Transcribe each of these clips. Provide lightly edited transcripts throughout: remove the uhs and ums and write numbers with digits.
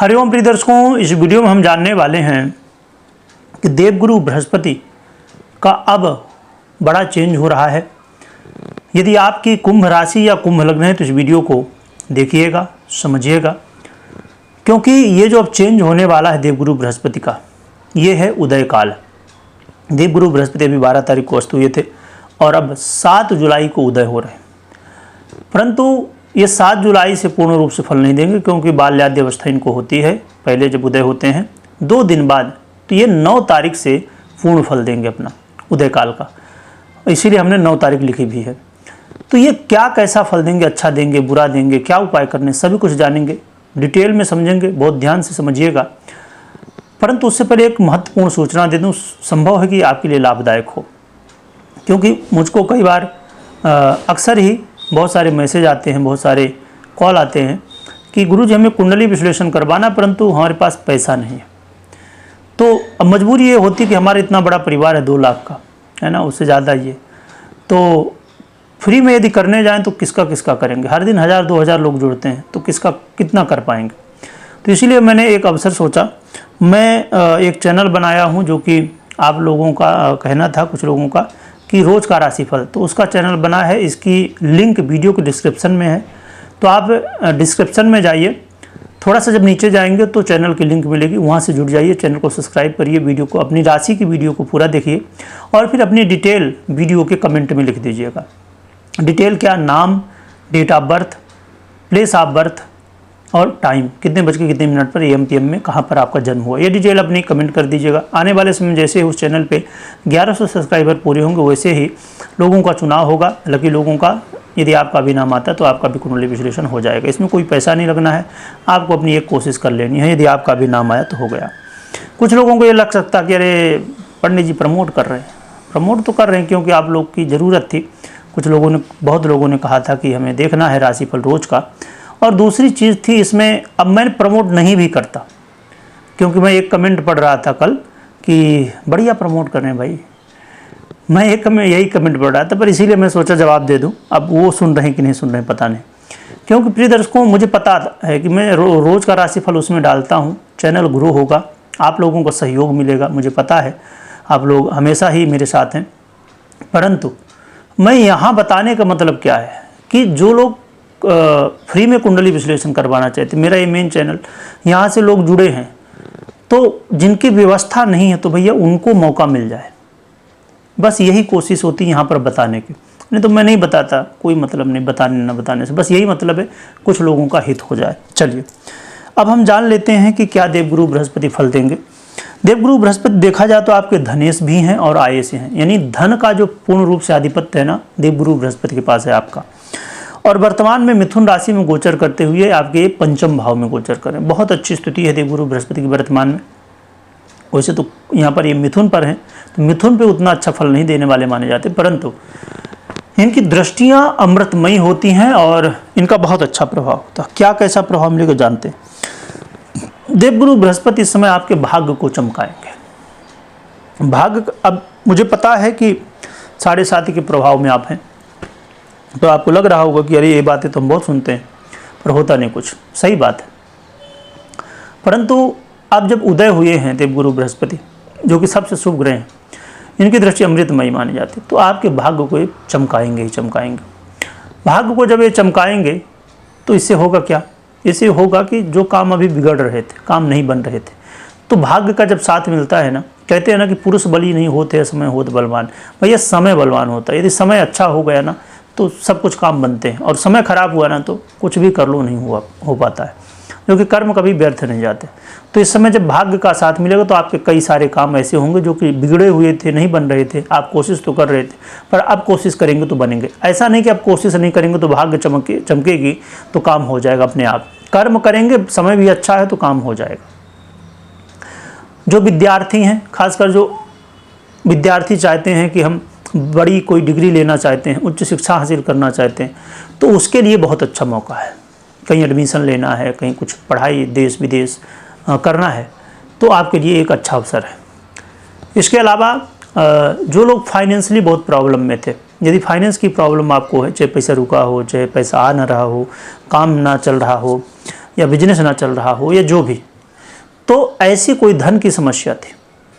हरिओम प्रिय दर्शकों, इस वीडियो में हम जानने वाले हैं कि देवगुरु बृहस्पति का अब बड़ा चेंज हो रहा है। यदि आपकी कुंभ राशि या कुंभ लग्न है तो इस वीडियो को देखिएगा, समझिएगा, क्योंकि ये जो अब चेंज होने वाला है देवगुरु बृहस्पति का, ये है उदय काल। देवगुरु बृहस्पति अभी 12 तारीख को अस्त हुए थे और अब 7 जुलाई को उदय हो रहे हैं। परंतु ये 7 जुलाई से पूर्ण रूप से फल नहीं देंगे, क्योंकि बाल्यादि अवस्था इनको होती है। पहले जब उदय होते हैं 2 दिन बाद, तो ये 9 तारीख से पूर्ण फल देंगे अपना उदय काल का। इसीलिए हमने 9 तारीख लिखी भी है। तो ये क्या कैसा फल देंगे, अच्छा देंगे, बुरा देंगे, क्या उपाय करने, सभी कुछ जानेंगे, डिटेल में समझेंगे। बहुत ध्यान से समझिएगा। परंतु उससे पहले एक महत्वपूर्ण सूचना दे दूँ, संभव है कि आपके लिए लाभदायक हो, क्योंकि मुझको कई बार अक्सर ही बहुत सारे मैसेज आते हैं, बहुत सारे कॉल आते हैं कि गुरुजी हमें कुंडली विश्लेषण करवाना, परंतु हमारे पास पैसा नहीं है। तो अब मजबूरी ये होती कि हमारा इतना बड़ा परिवार है, 2 लाख का है ना, उससे ज़्यादा ये, तो फ्री में यदि करने जाएं तो किसका किसका करेंगे। हर दिन 1000-2000 लोग जुड़ते हैं, तो किसका कितना कर पाएंगे। तो इसीलिए मैंने एक अवसर सोचा, मैं एक चैनल बनाया हूँ, जो कि आप लोगों का कहना था, कुछ लोगों का, कि रोज़ का राशिफल, तो उसका चैनल बना है। इसकी लिंक वीडियो के डिस्क्रिप्शन में है, तो आप डिस्क्रिप्शन में जाइए, थोड़ा सा जब नीचे जाएंगे तो चैनल की लिंक मिलेगी, वहाँ से जुड़ जाइए, चैनल को सब्सक्राइब करिए, वीडियो को, अपनी राशि की वीडियो को पूरा देखिए और फिर अपनी डिटेल वीडियो के कमेंट में लिख दीजिएगा। डिटेल क्या, नाम, date of birth, place of birth और टाइम, कितने बज के कितने मिनट पर AM PM में कहाँ पर आपका जन्म हुआ, ये डिटेल अपनी कमेंट कर दीजिएगा। आने वाले समय जैसे ही उस चैनल पे 1100 सब्सक्राइबर पूरे होंगे, वैसे ही लोगों का चुनाव होगा, लकी लोगों का। यदि आपका भी नाम आता है तो आपका भी कुंडली विश्लेषण हो जाएगा। इसमें कोई पैसा नहीं लगना है, आपको अपनी एक कोशिश कर लेनी है। यदि आपका भी नाम आया तो हो गया। कुछ लोगों को ये लग सकता कि अरे पंडित जी प्रमोट कर रहे हैं। प्रमोट तो कर रहे हैं क्योंकि आप लोग की ज़रूरत थी। कुछ लोगों ने, बहुत लोगों ने कहा था कि हमें देखना है राशिफल रोज़ का। और दूसरी चीज़ थी इसमें, अब मैं प्रमोट नहीं भी करता, क्योंकि मैं एक कमेंट पढ़ रहा था कल कि बढ़िया प्रमोट कर रहे हैं भाई। मैं यही कमेंट पढ़ रहा था, पर इसीलिए मैं सोचा जवाब दे दूं। अब वो सुन रहे हैं कि नहीं सुन रहे हैं पता नहीं, क्योंकि प्रिय दर्शकों, मुझे पता है कि मैं रोज़ का राशिफल उसमें डालता हूँ, चैनल ग्रो होगा, आप लोगों का सहयोग मिलेगा, मुझे पता है आप लोग हमेशा ही मेरे साथ हैं। परंतु मैं यहाँ बताने का मतलब क्या है कि जो लोग फ्री में कुंडली विश्लेषण करवाना चाहते, मेरा ये मेन चैनल, यहाँ से लोग जुड़े हैं, तो जिनकी व्यवस्था नहीं है तो भैया उनको मौका मिल जाए, बस यही कोशिश होती है यहाँ पर बताने की। नहीं तो मैं नहीं बताता, कोई मतलब नहीं बताने ना बताने से, बस यही मतलब है कुछ लोगों का हित हो जाए। चलिए अब हम जान लेते हैं कि क्या देवगुरु बृहस्पति फल देंगे। देवगुरु बृहस्पति देखा जाए तो आपके धनेश भी हैं और आयेश हैं, यानी धन का जो पूर्ण रूप से आधिपत्य है ना, देवगुरु बृहस्पति के पास है आपका। और वर्तमान में मिथुन राशि में गोचर करते हुए आपके 5वें भाव में गोचर करें। बहुत अच्छी स्थिति है देवगुरु बृहस्पति की वर्तमान में। वैसे तो यहाँ पर ये मिथुन पर हैं, तो मिथुन पे उतना अच्छा फल नहीं देने वाले माने जाते, परंतु इनकी दृष्टियाँ अमृतमयी होती हैं और इनका बहुत अच्छा प्रभाव होता है। क्या कैसा प्रभाव मिलेगा जानते हैं। देवगुरु बृहस्पति इस समय आपके भाग्य को चमकाएंगे। भाग्य, अब मुझे पता है कि 7.5 के प्रभाव में आप हैं, तो आपको लग रहा होगा कि अरे ये बातें तो हम बहुत सुनते हैं, पर होता नहीं कुछ। सही बात है, परंतु अब जब उदय हुए हैं देवगुरु बृहस्पति, जो कि सबसे शुभ ग्रह हैं, इनकी दृष्टि अमृतमयी मानी जाती है, तो आपके भाग्य को ये चमकाएंगे ही चमकाएंगे। भाग्य को जब ये चमकाएंगे तो इससे होगा क्या, इससे होगा कि जो काम अभी बिगड़ रहे थे, काम नहीं बन रहे थे, तो भाग्य का जब साथ मिलता है ना, कहते हैं ना कि पुरुष बली नहीं होते समय होत बलवान, भैया समय बलवान होता है। यदि समय अच्छा हो गया ना तो सब कुछ काम बनते हैं, और समय खराब हुआ ना तो कुछ भी कर लो नहीं हो पाता है, क्योंकि कर्म कभी व्यर्थ नहीं जाते। तो इस समय जब भाग्य का साथ मिलेगा तो आपके कई सारे काम ऐसे होंगे जो कि बिगड़े हुए थे, नहीं बन रहे थे, आप कोशिश तो कर रहे थे, पर अब कोशिश करेंगे तो बनेंगे। ऐसा नहीं कि आप कोशिश नहीं करेंगे तो भाग्य चमकेगी तो काम हो जाएगा अपने आप। कर्म करेंगे, समय भी अच्छा है तो काम हो जाएगा। जो विद्यार्थी हैं, खासकर जो विद्यार्थी चाहते हैं कि हम बड़ी कोई डिग्री लेना चाहते हैं, उच्च शिक्षा हासिल करना चाहते हैं, तो उसके लिए बहुत अच्छा मौका है। कहीं एडमिशन लेना है, कहीं कुछ पढ़ाई देश विदेश करना है, तो आपके लिए एक अच्छा अवसर है। इसके अलावा जो लोग फाइनेंशियली बहुत प्रॉब्लम में थे, यदि फाइनेंस की प्रॉब्लम आपको है, चाहे पैसा रुका हो, चाहे पैसा आ ना रहा हो, काम ना चल रहा हो, या बिजनेस ना चल रहा हो, या जो भी, तो ऐसी कोई धन की समस्या थी,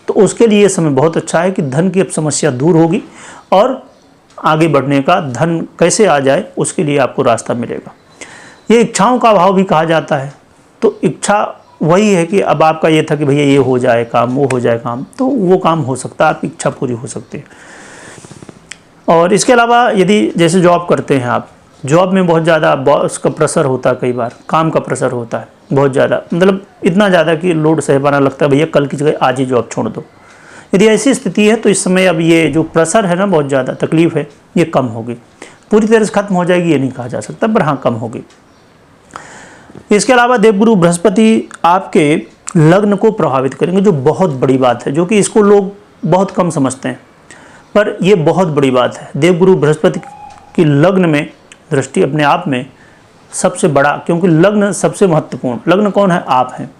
तो उसके लिए ये समय बहुत अच्छा है कि धन की अब समस्या दूर होगी और आगे बढ़ने का, धन कैसे आ जाए उसके लिए आपको रास्ता मिलेगा। ये इच्छाओं का अभाव भी कहा जाता है। तो इच्छा वही है कि अब आपका ये था कि भैया ये हो जाए काम, वो हो जाए काम, तो वो काम हो सकता है, आपकी इच्छा पूरी हो सकती है। और इसके अलावा यदि जैसे जॉब करते हैं आप, जॉब में बहुत ज़्यादा बॉस का प्रेशर होता है, कई बार काम का प्रेशर होता है बहुत ज़्यादा, मतलब इतना ज़्यादा कि लोड सह पाना लगता है भैया कल की जगह आज ही जॉब छोड़ दो। यदि ऐसी स्थिति है तो इस समय अब ये जो प्रेशर है ना, बहुत ज़्यादा तकलीफ़ है, ये कम होगी। पूरी तरह से खत्म हो जाएगी ये नहीं कहा जा सकता, पर हाँ कम होगी। इसके अलावा देवगुरु बृहस्पति आपके लग्न को प्रभावित करेंगे, जो बहुत बड़ी बात है, जो कि इसको लोग बहुत कम समझते हैं, पर यह बहुत बड़ी बात है। देवगुरु बृहस्पति की लग्न में दृष्टि अपने आप में सबसे बड़ा, क्योंकि लग्न सबसे महत्वपूर्ण, लग्न कौन है? आप हैं।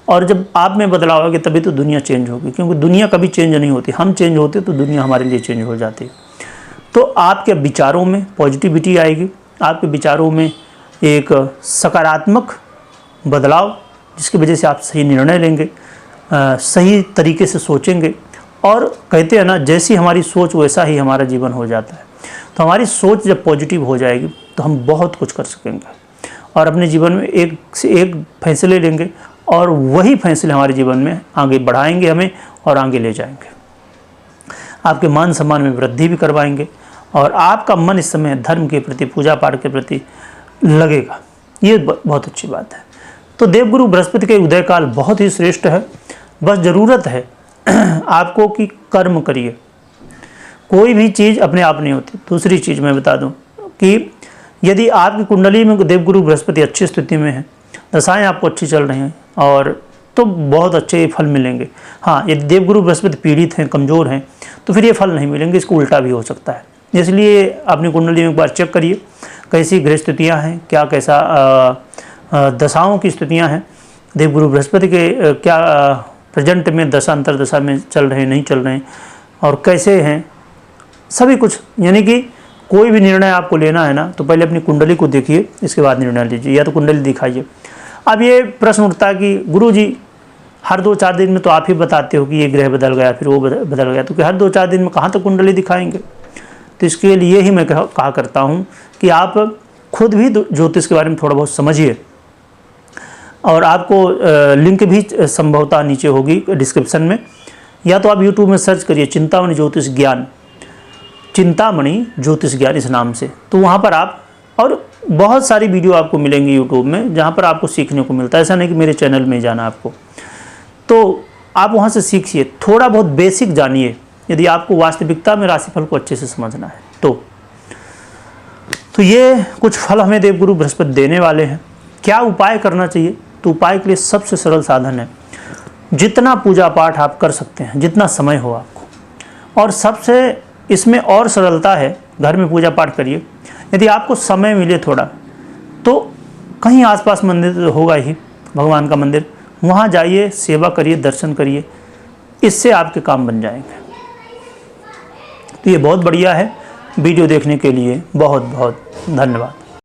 और जब आप में बदलाव होगा तभी तो दुनिया चेंज होगी, क्योंकि दुनिया कभी चेंज नहीं होती, हम चेंज होते तो दुनिया हमारे लिए चेंज हो जाती है। तो आपके विचारों में पॉजिटिविटी आएगी, आपके विचारों में एक सकारात्मक बदलाव, जिसकी वजह से आप सही निर्णय लेंगे, सही तरीके से सोचेंगे। और कहते हैं ना, जैसी हमारी सोच वैसा ही हमारा जीवन हो जाता है। तो हमारी सोच जब पॉजिटिव हो जाएगी तो हम बहुत कुछ कर सकेंगे और अपने जीवन में एक से एक फैसले लेंगे, और वही फैसले हमारे जीवन में आगे बढ़ाएंगे हमें और आगे ले जाएंगे। आपके मान सम्मान में वृद्धि भी करवाएंगे, और आपका मन इस समय धर्म के प्रति, पूजा पाठ के प्रति लगेगा। ये बहुत अच्छी बात है। तो देवगुरु बृहस्पति के उदय काल बहुत ही श्रेष्ठ है। बस ज़रूरत है आपको कि कर्म करिए। कोई भी चीज़ अपने आप नहीं होती। दूसरी चीज़ मैं बता दूं कि यदि आपकी कुंडली में देवगुरु बृहस्पति अच्छी स्थिति में है, दशाएं आपको अच्छी चल रही हैं, और तो बहुत अच्छे फल मिलेंगे। हाँ, यदि देवगुरु बृहस्पति पीड़ित हैं, कमज़ोर हैं, तो फिर ये फल नहीं मिलेंगे, इसको उल्टा भी हो सकता है। इसलिए अपनी कुंडली में एक बार चेक करिए कैसी ग्रह स्थितियाँ हैं, क्या कैसा दशाओं की स्थितियाँ हैं, देवगुरु बृहस्पति के क्या प्रेजेंट में दशा अंतर दशा में चल रहे हैं, नहीं चल रहे हैं, और कैसे हैं, सभी कुछ। यानी कि कोई भी निर्णय आपको लेना है ना, तो पहले अपनी कुंडली को देखिए, इसके बाद निर्णय लीजिए, या तो कुंडली दिखाइए। अब ये प्रश्न उठता है कि गुरुजी हर 2-4 दिन में तो आप ही बताते हो कि ये ग्रह बदल गया, फिर वो बदल गया, तो कि हर 2-4 दिन में कहाँ तक कुंडली दिखाएंगे? तो इसके लिए ही मैं कहा करता हूँ कि आप खुद भी ज्योतिष के बारे में थोड़ा बहुत समझिए, और आपको लिंक भी संभवतः नीचे होगी डिस्क्रिप्शन में, या तो आप यूट्यूब में सर्च करिए चिंतामणि ज्योतिष ज्ञान, चिंतामणि ज्योतिष ज्ञान इस नाम से, तो वहाँ पर आप, और बहुत सारी वीडियो आपको मिलेंगी यूट्यूब में जहाँ पर आपको सीखने को मिलता है। ऐसा नहीं कि मेरे चैनल में जाना आपको, तो आप वहाँ से सीखिए, थोड़ा बहुत बेसिक जानिए, यदि आपको वास्तविकता में राशिफल को अच्छे से समझना है तो ये कुछ फल हमें देवगुरु बृहस्पति देने वाले हैं। क्या उपाय करना चाहिए? तो उपाय के लिए सबसे सरल साधन है, जितना पूजा पाठ आप कर सकते हैं, जितना समय हो आपको, और सबसे इसमें और सरलता है, घर में पूजा पाठ करिए। यदि आपको समय मिले थोड़ा, तो कहीं आसपास मंदिर तो होगा ही, भगवान का मंदिर, वहाँ जाइए, सेवा करिए, दर्शन करिए, इससे आपके काम बन जाएंगे। तो ये बहुत बढ़िया है। वीडियो देखने के लिए बहुत बहुत धन्यवाद।